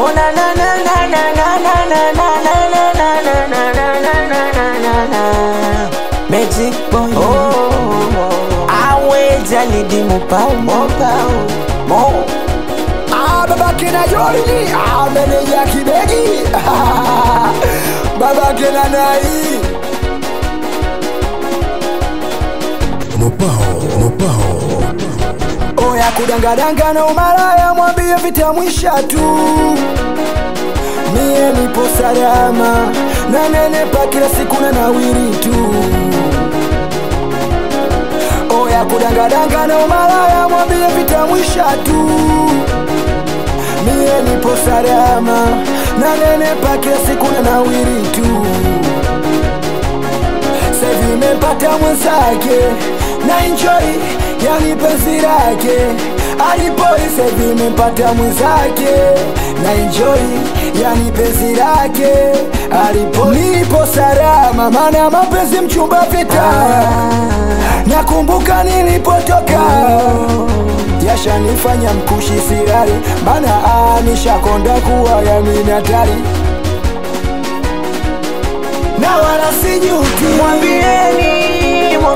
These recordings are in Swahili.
Oh na na na na na na na na na na na na na na na na. Magic boy. Oh. Awe jalidi mopao mopao mo. Babake na Jordi, meneja kibegi. Babake na Nai. Mopao. Oya kudangadanga na umalaya, mwambie vita mwisha tu. Mie nipo salama, na nenepa kila siku na nawiri tu. Oya kudangadanga na umalaya, mwambie vita mwisha tu. Mie nipo salama, na nenepa kila siku na nawiri tu. Sevi nimepata mwenzake, na enjoy yani penzi lake. Alipoi sevi nimepata mwenzake, na enjoy yani penzi lake. Alipoi nipo salama, maana mapenzi mchumba vita. Nakumbuka nilipotoka, yashanifanya mkushi sirari, maana nishakonda kuwa ya minatari. Na wala sijuti, Mwambieni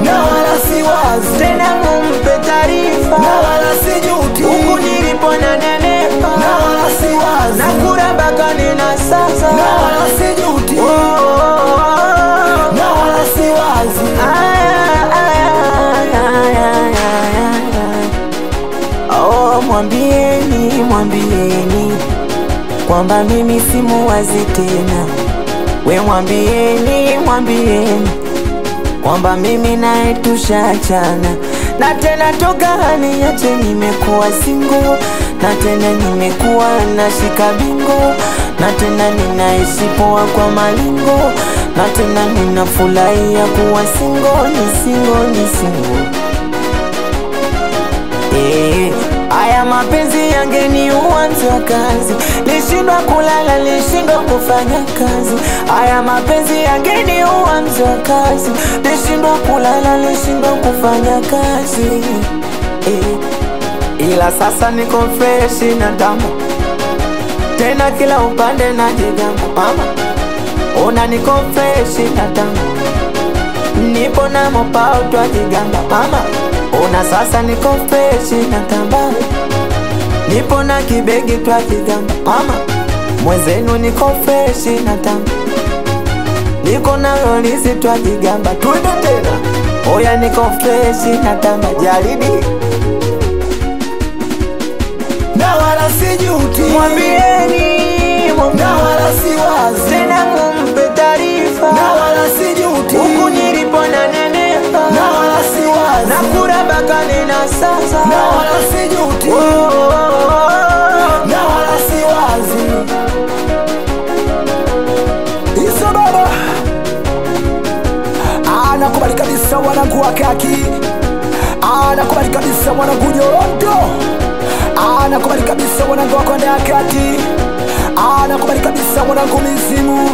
na wala siwazi, tena mumpe taarifa. na wala sijuti, Huku nilipo na nenepa, na wala siwazi, na kurabaka nina sasa. na wala sijuti, na wala siwazi. Oh, mwambieni kwamba mimi simuwazi tena. We mwambieni kwamba mimi naye tushachana. Na tena toka haniache nimekuwa single, na tena nimekuwa nashika bingo, na tena ninaishi poa kwa malingo, na tena ninafurahia kuwa single, ni single. Aya mapenzi yangeniua mzwa kazi, nishindwa kulala, nishindwa kufanya kazi. Aya mapenzi yangeniua mzwa kazi, nishindwa kulala, nishindwa kufanya kazi. Ila sasa niko fresh na damu, tena kila upande najigamba mama. Ona niko fresh na damu, nipo na mopao twajigamba mama. Ona sasa niko fresh na tamba, nipo na kibegi twajigamba mama. Mwenzenu niko fresh na tamba, niko na lolisi twajigamba. Twende tena, oya niko fresh na tamba jaridi. Na wala sijuti, Mwambieni na wala siwazi, tena mumpe taarifa. na wala sijuti, Huku nilipo na nenepa, na wala siwazi, na kurabaka nina sasa. na wala sijuti, na wala siwazi. Isa baba, nakubali kabisa wanangu wakaki, nakubali kabisa wanangu Nyoronto, nakubali kabisa wanangu wakonda kati, nakubali kabisa wanangu Mizimu,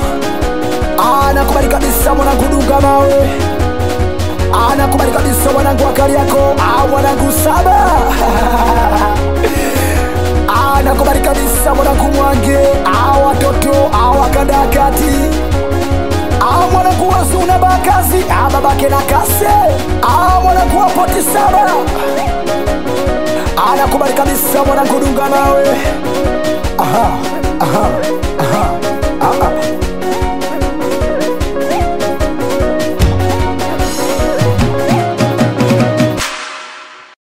nakubali kabisa wanangu Dunga Mawe, nakubali kabisa wanangu wakali yako, wanangu Saba, nakubali kabisa wanangu Mwange, watoto wakanda kati, mwanangu Wazuna Bakazi, babake na Kase, mwanangu wa Poti Saba, nakubali kabisa mwanangu Dunga Mawe.